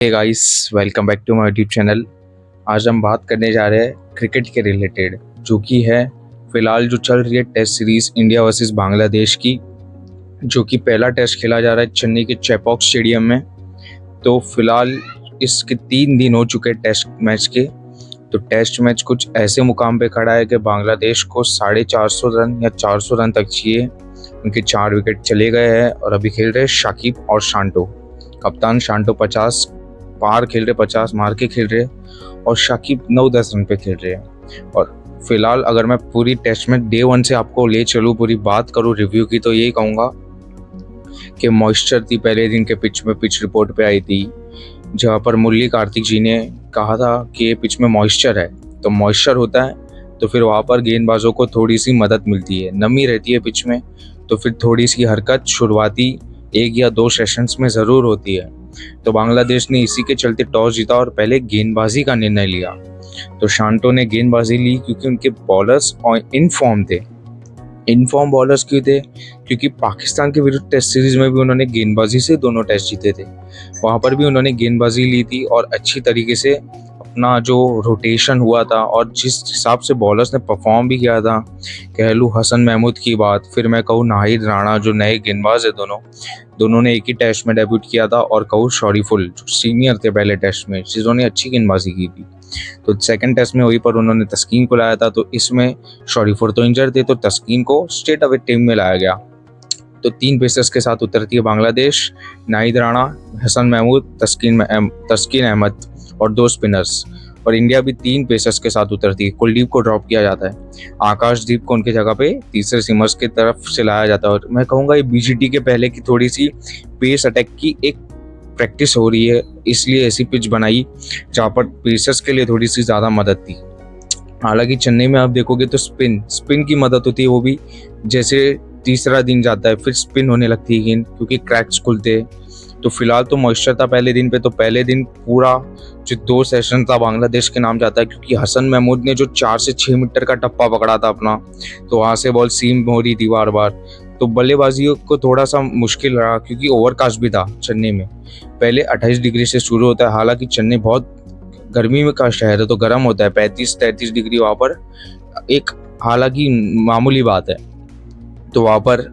Hey guys, welcome back to my YouTube channel. आज हम बात करने जा रहे हैं क्रिकेट के रिलेटेड, जो कि है फिलहाल जो चल रही है test series India versus Bangladesh की, जो कि पहला टेस्ट खेला जा रहा है चेन्नई के चेपॉक स्टेडियम में। तो फिलहाल इसके 3 दिन हो चुके हैं टेस्ट मैच के। तो टेस्ट मैच कुछ ऐसे मुकाम पे खड़ा है कि बांग्लादेश को 450 रन या 400 रन तक चाहिए। उनके 4 विकेट चले गए हैं और अभी खेल रहे हैं शाकिब और शांटो। कप्तान शांटो 50 पार खेल रहे, 50 मार के खेल रहे, और शाकिब 9-10 रन पे खेल रहे हैं। और फिलहाल अगर मैं पूरी टेस्ट में डे 1 से आपको ले चलूँ, पूरी बात करूँ रिव्यू की, तो यही कहूँगा कि मॉइस्चर थी पहले दिन के पिच में। पिच रिपोर्ट पे आई थी जहाँ पर मुरली कार्तिक जी ने कहा था कि ये पिच में मॉइस्चर है। तो मॉइस्चर होता है तो फिर वहाँ पर गेंदबाजों को थोड़ी सी मदद मिलती है, नमी रहती है पिच में, तो फिर थोड़ी सी हरकत शुरुआती 1 या 2 सेशंस में ज़रूर होती है। तो बांग्लादेश ने इसी के चलते टॉस जीता और पहले गेंदबाजी का निर्णय लिया। तो शांटो ने गेंदबाजी ली क्योंकि उनके बॉलर्स इन फॉर्म थे। इनफॉर्म बॉलर्स क्यों थे? क्योंकि पाकिस्तान के विरुद्ध टेस्ट सीरीज में भी उन्होंने गेंदबाजी से दोनों टेस्ट जीते थे। वहाँ पर भी उन्होंने गेंदबाजी ली थी और अच्छी तरीके से अपना जो रोटेशन हुआ था और जिस हिसाब से बॉलर्स ने परफॉर्म भी किया था, कह लूँ हसन महमूद की बात, फिर मैं कहूँ नाहिद राणा जो नए गेंदबाज है, दोनों ने एक ही टेस्ट में डेब्यूट किया था, और कहूँ शरीफुल जो सीनियर थे पहले टेस्ट में, जिन्होंने अच्छी गेंदबाजी की थी। तो सेकंड टेस्ट में वहीं पर उन्होंने तस्कीन को लाया था। तो इसमें शरीफुल तो इंजर थे, तो तस्कीन को स्टेट अवे टीम में लाया गया। तो 3 पेसर्स के साथ उतरती है बांग्लादेश: नाहिद राणा, हसन महमूद, तस्कीन अहमद और 2 स्पिनर्स। और इंडिया भी 3 पेसर्स के साथ उतरती है। कुलदीप को ड्रॉप किया जाता है, आकाशदीप को उनके जगह पे तीसरे सीमर्स की तरफ से लाया जाता है। और मैं कहूँगा ये बीजीटी के पहले की थोड़ी सी पेस अटैक की एक प्रैक्टिस हो रही है, इसलिए ऐसी पिच बनाई जहाँ पर पेसर्स के लिए थोड़ी सी ज़्यादा मदद थी। हालांकि चेन्नई में आप देखोगे तो स्पिन की मदद होती है, वो भी जैसे तीसरा दिन जाता है फिर स्पिन होने लगती है गेंद, क्योंकि क्रैक्स खुलते हैं। तो फिलहाल तो मॉइस्चर था पहले दिन पे, तो पहले दिन पूरा जो 2 सेशन था बांग्लादेश के नाम जाता है, क्योंकि हसन महमूद ने जो 4 से 6 मीटर का टप्पा पकड़ा था अपना, तो वहाँ से बॉल सीम हो रही थी बार बार। तो बल्लेबाजियों को थोड़ा सा मुश्किल रहा, क्योंकि ओवरकास्ट भी था चेन्नई में। पहले 28 डिग्री से शुरू होता है, हालांकि चेन्नई बहुत गर्मी में का शहर है तो गर्म होता है, 35-33 डिग्री वहाँ पर एक हालांकि मामूली बात है। तो वहाँ पर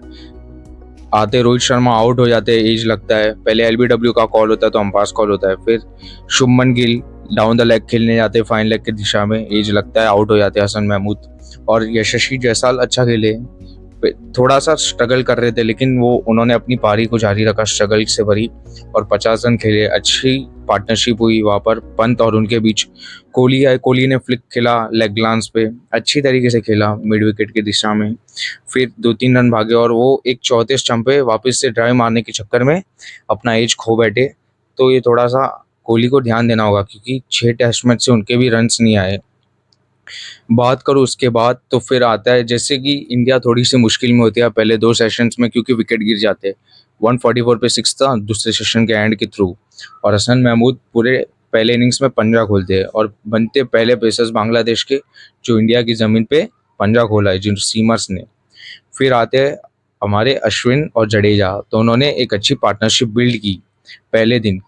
आते रोहित शर्मा आउट हो जाते हैं, एज लगता है। पहले एलबीडब्ल्यू का कॉल होता है, तो अंपायर कॉल होता है। फिर Shubman Gill down the leg खेलने जाते हैं, फाइन लेग की दिशा में, एज लगता है, आउट हो जाते हैं हसन महमूद। और यशस्वी जायसवाल अच्छा खेले, थोड़ा सा स्ट्रगल कर रहे थे, लेकिन वो उन्होंने अपनी पारी को जारी रखा स्ट्रगल से भरी, और 50 रन खेले। अच्छी पार्टनरशिप हुई वहाँ पर पंत और उनके बीच। कोहली आए, कोहली ने फ्लिक खेला लेग ग्लांस पे, अच्छी तरीके से खेला मिड विकेट की दिशा में। फिर 2-3 रन भागे और वो एक चौथे स्टंप पे वापस से ड्राइव मारने के चक्कर में अपना एज खो बैठे। तो ये थोड़ा सा कोहली को ध्यान देना होगा, क्योंकि 6 टेस्ट मैच से उनके भी रन्स नहीं आए। बात करूँ उसके बाद, तो फिर आता है जैसे कि इंडिया थोड़ी सी मुश्किल में होती है पहले 2 सेशंस में, क्योंकि विकेट गिर जाते हैं। 144 पे 6 था दूसरे सेशन के एंड के थ्रू, और हसन महमूद पूरे पहले इनिंग्स में पंजा खोलते हैं और बनते पहले पेसर्स बांग्लादेश के जो इंडिया की ज़मीन पे पंजा खोला है, जिन सीमर्स ने। फिर आते हैं हमारे अश्विन और जडेजा, तो उन्होंने एक अच्छी पार्टनरशिप बिल्ड की पहले दिन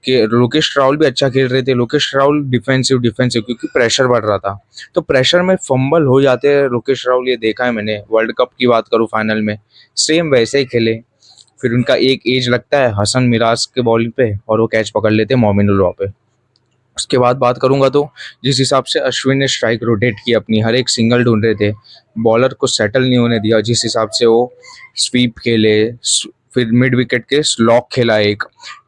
कि लोकेश राहुल भी अच्छा खेल रहे थे। लोकेश राहुल डिफेंसिव डिफेंसिव क्योंकि प्रेशर बढ़ रहा था, तो प्रेशर में फंबल हो जाते हैं लोकेश राहुल, ये देखा है मैंने। वर्ल्ड कप की बात करूँ फाइनल में सेम वैसे ही खेले। फिर उनका एक एज लगता है हसन मिराज के बॉलिंग पे, और वो कैच पकड़ लेते हैं मोमिनुल रॉ पे। उसके बाद बात करूंगा तो जिस हिसाब से अश्विन ने स्ट्राइक रोटेट की, अपनी हर एक सिंगल ढूंढ रहे थे, बॉलर को सेटल नहीं होने दिया, जिस हिसाब से वो स्वीप खेले, फिर मिड विकेट के स्लॉक खेला एक,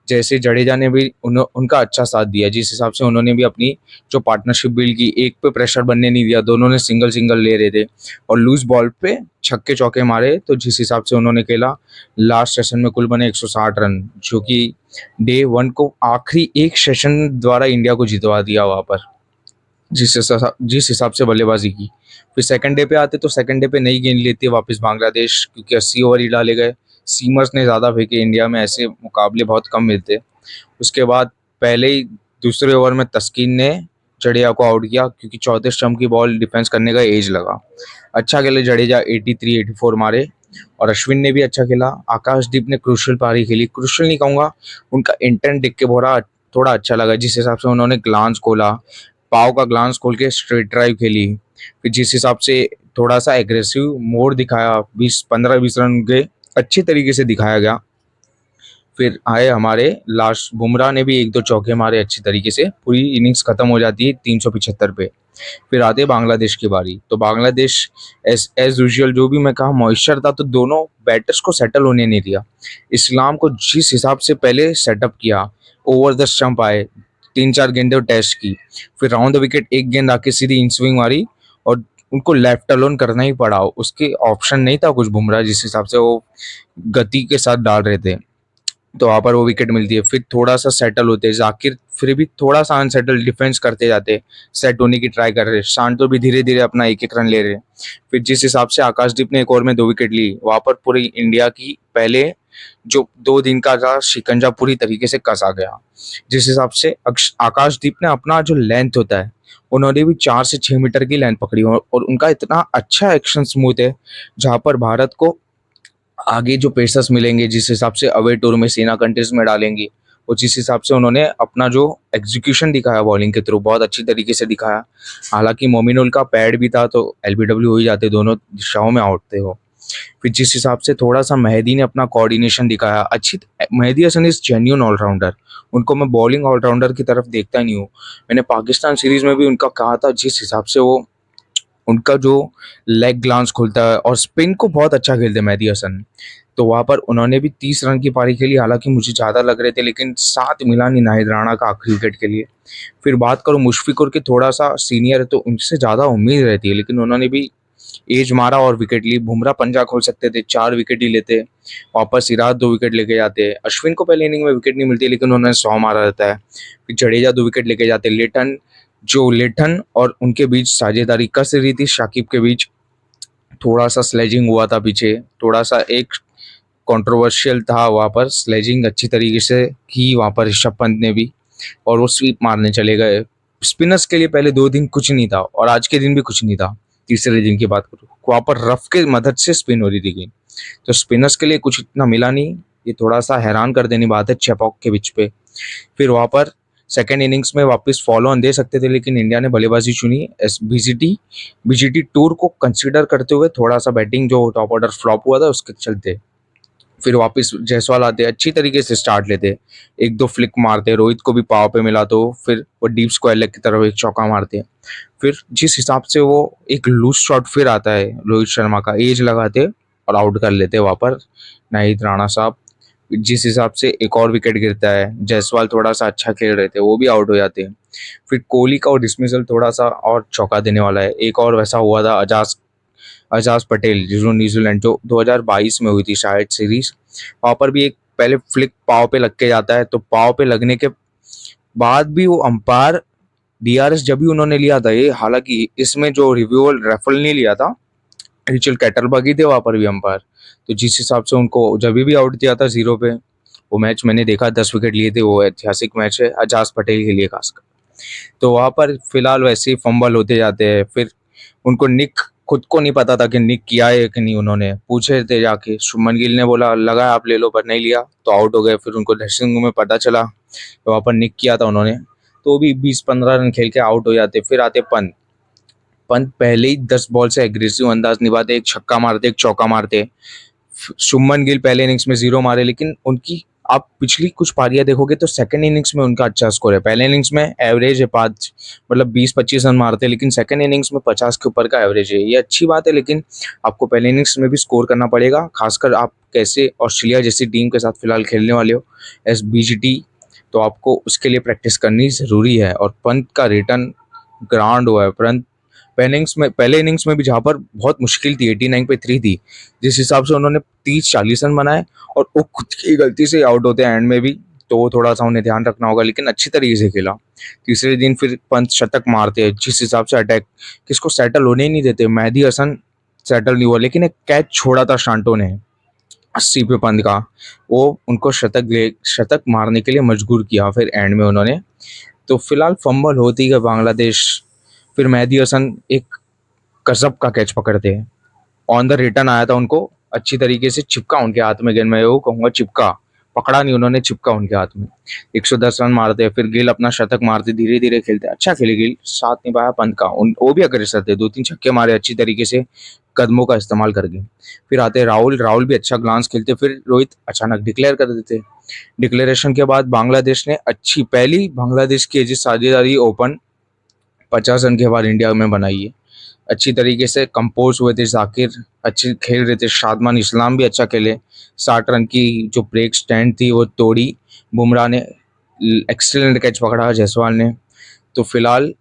जैसे जडेजा ने भी उनका अच्छा साथ दिया, जिस हिसाब से उन्होंने भी अपनी जो पार्टनरशिप बिल्ड की, एक पे प्रेशर बनने नहीं दिया, दोनों ने सिंगल सिंगल ले रहे थे और लूज बॉल पे छक्के चौके मारे। तो जिस हिसाब से उन्होंने खेला, लास्ट सेशन में कुल बने 160 रन, जो कि डे 1 को आखिरी एक सेशन द्वारा इंडिया को जितवा दिया वहाँ पर, जिस हिसाब से बल्लेबाजी की। फिर सेकंड डे पे आते, तो सेकंड डे पे नई गेंद लेती है वापस बांग्लादेश, क्योंकि 80 ओवर ही डाले गए, सीमर्स ने ज़्यादा फेंके, इंडिया में ऐसे मुकाबले बहुत कम मिलते। उसके बाद पहले ही दूसरे ओवर में तस्कीन ने जडेजा को आउट किया, क्योंकि चौथे स्टंप की बॉल डिफेंस करने का एज लगा। अच्छा खेले जडेजा, 83-84 मारे, और अश्विन ने भी अच्छा खेला। आकाशदीप ने क्रूशल पारी खेली, क्रूशल नहीं कहूँगा, उनका इंटेंट देख के बोला थोड़ा अच्छा लगा जिस हिसाब से उन्होंने ग्लांस खोला, पाव का ग्लांस खोल के स्ट्रेट ड्राइव खेली। फिर जिस हिसाब से थोड़ा सा एग्रेसिव मोड दिखाया, 20-15-20 रन के अच्छे तरीके से दिखाया गया। फिर आए हमारे लास्ट, बुमराह ने भी एक दो चौके मारे अच्छी तरीके से, पूरी इनिंग्स खत्म हो जाती है 375 पे। फिर आते हैं बांग्लादेश की बारी, तो बांग्लादेश एज एज यूजुअल जो भी मैं कहा मॉइस्चर था, तो दोनों बैटर्स को सेटल होने नहीं दिया। इस्लाम को जिस हिसाब से पहले सेटअप किया, ओवर द स्टंप आए, 3-4 गेंदें टेस्ट की, फिर राउंड द विकेट एक गेंद आके सीधी इन स्विंग मारी और उनको लेफ्ट अलोन करना ही पड़ा। उसके ऑप्शन नहीं था कुछ बुमराह जिस हिसाब से वो गति के साथ डाल रहे थे, तो वहाँ पर वो विकेट मिलती है। फिर थोड़ा सा सेटल होते हैं जाकिर, फिर भी थोड़ा सा अनसेटल डिफेंस करते जाते, सेट होने की ट्राई कर रहे। शांतो भी धीरे धीरे अपना एक एक रन ले रहे। फिर जिस हिसाब से आकाशदीप ने एक ओवर में 2 विकेट ली, वहाँ पर पूरी इंडिया की पहले जो 2 दिन का था शिकंजा पूरी तरीके से कसा गया। जिस हिसाब से आकाशदीप ने अपना जो लेंथ होता है, उन्होंने भी 4 से 6 मीटर की लेंथ पकड़ी और उनका इतना अच्छा एक्शन स्मूथ है, जहाँ पर भारत को आगे जो पेसर्स मिलेंगे जिस हिसाब से अवे टूर में सेना कंट्रीज में डालेंगे, और जिस हिसाब से उन्होंने अपना जो एग्जीक्यूशन दिखाया बॉलिंग के थ्रू बहुत अच्छी तरीके से दिखाया। हालांकि मोमिनुल का पैड भी था तो एलबीडब्ल्यू हो ही जाते, दोनों दिशाओं में आउट थे वो। फिर जिस हिसाब से थोड़ा सा मेहदी ने अपना कोऑर्डिनेशन दिखाया अच्छी, Mehdi Hasan is genuine allrounder, उनको मैं बॉलिंग ऑलराउंडर की तरफ देखता नहीं हूँ। मैंने पाकिस्तान सीरीज में भी उनका कहा था, जिस हिसाब से वो उनका जो लेग ग्लांस खुलता है और स्पिन को बहुत अच्छा खेलते हैं मेहदी हसन, तो वहाँ पर उन्होंने भी 30 रन की पारी खेली। हालांकि मुझे ज़्यादा लग रहे थे, लेकिन साथ मिला नहीं नाहिद राणा का आखिरी विकेट के लिए। फिर बात करूँ मुशफिकुर की, थोड़ा सा सीनियर है तो उनसे ज़्यादा उम्मीद रहती है, लेकिन उन्होंने भी एज मारा और विकेट ली। बुमराह पंजा खोल सकते थे, 4 विकेट ही लेते, वापस सिराज 2 विकेट लेके जाते। अश्विन को पहले इनिंग में विकेट नहीं मिलती, लेकिन उन्होंने 100 मारा रहता है। फिर जडेजा 2 विकेट लेके जाते। लेटन और उनके बीच साझेदारी कस रही थी, शाकिब के बीच थोड़ा सा स्लेजिंग हुआ था पीछे, थोड़ा सा एक कंट्रोवर्शियल था वहाँ पर, स्लेजिंग अच्छी तरीके से की वहाँ पर ऋषभ पंत ने भी, और वो स्वीप मारने चले गए। स्पिनर्स के लिए पहले 2 दिन कुछ नहीं था और आज के दिन भी कुछ नहीं था। तीसरे दिन की बात करूँ, वहाँ पर रफ के मदद से स्पिन हो रही थी गेंद, तो स्पिनर्स के लिए कुछ इतना मिला नहीं। ये थोड़ा सा हैरान कर देने बात है चेपॉक के पिच पे। फिर वहाँ पर सेकेंड इनिंग्स में वापस फॉलो ऑन दे सकते थे, लेकिन इंडिया ने बल्लेबाजी चुनी। एस बीजीटी टूर को कंसीडर करते हुए थोड़ा सा बैटिंग जो टॉप ऑर्डर फ्लॉप हुआ था उसके चलते। फिर वापस जायसवाल आते, अच्छी तरीके से स्टार्ट लेते, एक दो फ्लिक मारते, रोहित को भी पाव पे मिला तो फिर वो डीप स्क्वायर लेग की तरफ एक चौका मारते। फिर जिस हिसाब से वो एक लूज शॉट फिर आता है रोहित शर्मा का, एज लगाते और आउट कर लेते वहाँ पर नाहिद राणा साहब। जिस हिसाब से एक और विकेट गिरता है, जायसवाल थोड़ा सा अच्छा खेल रहे थे, वो भी आउट हो जाते हैं। फिर कोहली का और डिसमिसल थोड़ा सा और चौका देने वाला है। एक और वैसा हुआ था अजाज अजाज पटेल जो न्यूजीलैंड, जो 2022 में हुई थी शायद सीरीज, वहाँ पर भी एक पहले फ्लिक पाव पे लग के जाता है, तो पाव पे लगने के बाद भी वो अंपायर डीआरएस जब भी उन्होंने लिया था ये, हालांकि इसमें जो रिव्यू रेफल नहीं लिया था, रिचल कैटलबर्ग ही थे वहाँ पर भी अंपायर। तो जिस हिसाब से उनको जब भी आउट दिया था 0 पे, वो मैच मैंने देखा 10 विकेट लिए थे, वो ऐतिहासिक मैच है अजाज पटेल के लिए खासकर। तो वहाँ पर फिलहाल वैसे ही फंबल होते जाते हैं। फिर उनको निक खुद को नहीं पता था कि निक किया है कि नहीं, उन्होंने पूछे थे जाके, शुभमन गिल ने बोला लगा आप ले लो, पर नहीं लिया तो आउट हो गए। फिर उनको ड्रेसिंग रूम में पता चला तो वहाँ पर निक किया था उन्होंने, तो भी 20-15 रन खेल के आउट हो जाते। फिर आते पंत। पंत पहले ही 10 बॉल से एग्रेसिव अंदाज निभाते, एक छक्का मारते एक चौका मारते। शुभमन गिल पहले इनिंग्स में 0 मारे, लेकिन उनकी आप पिछली कुछ पारियां देखोगे तो सेकंड इनिंग्स में उनका अच्छा स्कोर है। पहले इनिंग्स में एवरेज है 5, मतलब 20-25 रन मारते हैं, लेकिन सेकंड इनिंग्स में 50 के ऊपर का एवरेज है। ये अच्छी बात है, लेकिन आपको पहले इनिंग्स में भी स्कोर करना पड़ेगा, खासकर आप कैसे ऑस्ट्रेलिया जैसी टीम के साथ फिलहाल खेलने वाले हो एस बीजीटी, तो आपको उसके लिए प्रैक्टिस करनी ज़रूरी है। और पंत का रिटर्न ग्राउंड हुआ है। पंत पहले इनिंग्स में भी जहाँ पर बहुत मुश्किल थी, 89 पे 3 थी, जिस हिसाब से उन्होंने 30-40 रन बनाए और वो खुद की गलती से आउट होते हैं एंड में भी, तो वो थोड़ा सा उन्हें ध्यान रखना होगा, लेकिन अच्छी तरीके से खेला। तीसरे दिन फिर पंत शतक मारते हैं, जिस हिसाब से अटैक किसको सेटल होने ही नहीं देते। मेहदी हसन सेटल नहीं हुआ, लेकिन एक कैच छोड़ा था शांटो ने 80 पे पंत का, वो उनको शतक मारने के लिए मजबूर किया फिर एंड में उन्होंने। तो फिलहाल फंबल होती है बांग्लादेश। फिर मेहदी हसन एक गजब का कैच पकड़ते हैं, ऑन द रिटर्न आया था, उनको अच्छी तरीके से चिपका उनके हाथ में गेंद, मैं वो कहूँगा चिपका, पकड़ा नहीं उन्होंने, चिपका उनके हाथ में। 110 रन मारते, फिर गिल अपना शतक मारते, धीरे धीरे खेलते, अच्छा खेले गिल, साथ निभाया पंत का, उन वो भी अग्रेसर थे, 2-3 छक्के मारे अच्छी तरीके से कदमों का इस्तेमाल करके। फिर आते राहुल, राहुल भी अच्छा ग्लांस खेलते, फिर रोहित अचानक डिक्लेयर कर देते। डिक्लेरेशन के बाद बांग्लादेश ने अच्छी पहली बांग्लादेश की ऐसी साझेदारी ओपन 50 रन के बाद इंडिया में बनाई है। अच्छी तरीके से कंपोज हुए थे जाकिर, अच्छे खेल रहे थे, शादमान इस्लाम भी अच्छा खेले, 60 रन की जो ब्रेक स्टैंड थी वो तोड़ी, बुमराह ने एक्सीलेंट कैच पकड़ा, जायसवाल ने। तो फिलहाल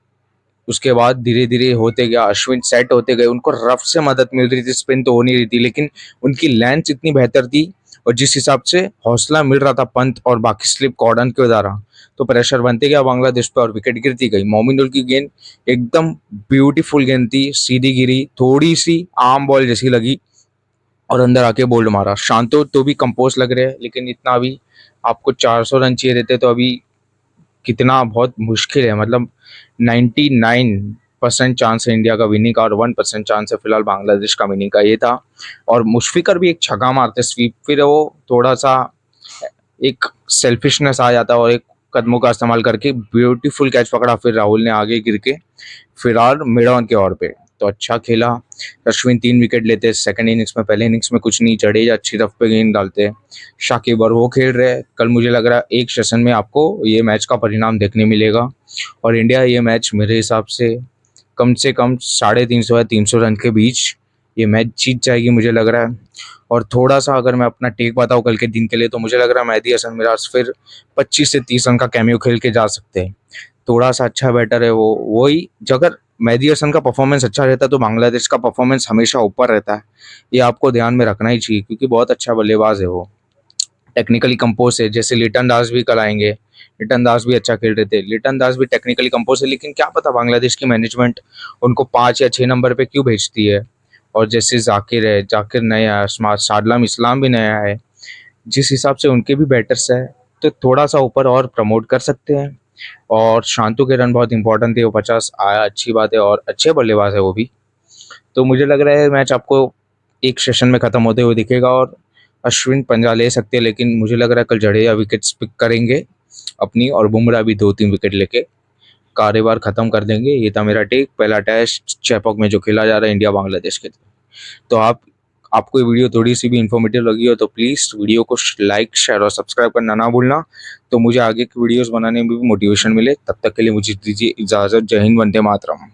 उसके बाद धीरे धीरे होते गया, अश्विन सेट होते गए, उनको रफ से मदद मिल रही थी, स्पिन तो हो नहीं रही थी, लेकिन उनकी लेंथ इतनी बेहतर थी और जिस हिसाब से हौसला मिल रहा था पंत और बाकी स्लिप कॉर्डन के द्वारा, तो प्रेशर बनते गया बांग्लादेश पे और विकेट गिरती गई। मोमिनुल की गेंद एकदम ब्यूटीफुल गेंद थी, सीधी गिरी, थोड़ी सी आम बॉल जैसी लगी और अंदर आके बोल्ड मारा। शांतो तो भी कंपोज लग रहे हैं, लेकिन इतना अभी आपको 400 रन चाहिए रहते तो अभी कितना बहुत मुश्किल है, मतलब 99% चांस है इंडिया का विनिंग का और 1% चांस है फिलहाल बांग्लादेश का विनिंग का, ये था। और मुशफिकर भी एक छक्का मारते स्वीप, फिर वो थोड़ा सा एक सेल्फिशनेस आ जाता है और एक कदमों का इस्तेमाल करके ब्यूटीफुल कैच पकड़ा, फिर राहुल ने आगे गिर के फिलहाल मिड ऑन के ओर पे तो अच्छा खेला। अश्विन 3 विकेट लेते सेकंड इनिंग्स में, पहले इनिंग्स में कुछ नहीं, जडेजा अच्छी रफ पे गेंद डालते, शाकिब और वो खेल रहे हैं। कल मुझे लग रहा है एक सेशन में आपको ये मैच का परिणाम देखने मिलेगा और इंडिया ये मैच मेरे हिसाब से कम 350 या 300 रन के बीच ये मैच जीत जाएगी मुझे लग रहा है। और थोड़ा सा अगर मैं अपना टेक बताऊँ कल के दिन के लिए, तो मुझे लग रहा है मेहदी हसन मिराज फिर 25 से 30 रन का कैमियो खेल के जा सकते हैं, थोड़ा सा अच्छा बैटर है वो। वही अगर मेहदी हसन का परफॉर्मेंस अच्छा रहता है तो बांग्लादेश का परफॉर्मेंस हमेशा ऊपर रहता है, ये आपको ध्यान में रखना ही चाहिए क्योंकि बहुत अच्छा बल्लेबाज है वो, टेक्निकली कंपोज है। जैसे लिटन दास भी कल आएंगे, लिटन दास भी अच्छा खेल रहे थे, लिटन दास भी टेक्निकली कंपोज है, लेकिन क्या पता बांग्लादेश की मैनेजमेंट उनको 5 या 6 नंबर पे क्यों भेजती है। और जैसे जाकिर है, जाकिर नया है, शादलाम इस्लाम भी नया है, जिस हिसाब से उनके भी बैटर्स है तो थोड़ा सा ऊपर और प्रमोट कर सकते हैं। और शांतु के रन बहुत इंपॉर्टेंट थे, वो 50 आया, अच्छी बात है, और अच्छे बल्लेबाज है वो भी। तो मुझे लग रहा है मैच आपको एक सेशन में खत्म होते हुए दिखेगा और अश्विन पंजा ले सकते हैं, लेकिन मुझे लग रहा है कल जडेजा विकेट्स पिक करेंगे अपनी और बुमराह भी 2-3 विकेट लेके कारोबार खत्म कर देंगे। ये था मेरा टेक, पहला टेस्ट चेपॉक में जो खेला जा रहा है इंडिया बांग्लादेश के। तो आपको ये वीडियो थोड़ी सी भी इन्फॉर्मेटिव लगी हो तो प्लीज़ वीडियो को लाइक शेयर और सब्सक्राइब करना ना भूलना, तो मुझे आगे की वीडियोस बनाने में भी मोटिवेशन मिले। तब तक के लिए मुझे दीजिए इजाज़त। जय हिंद, वंदे मातरम।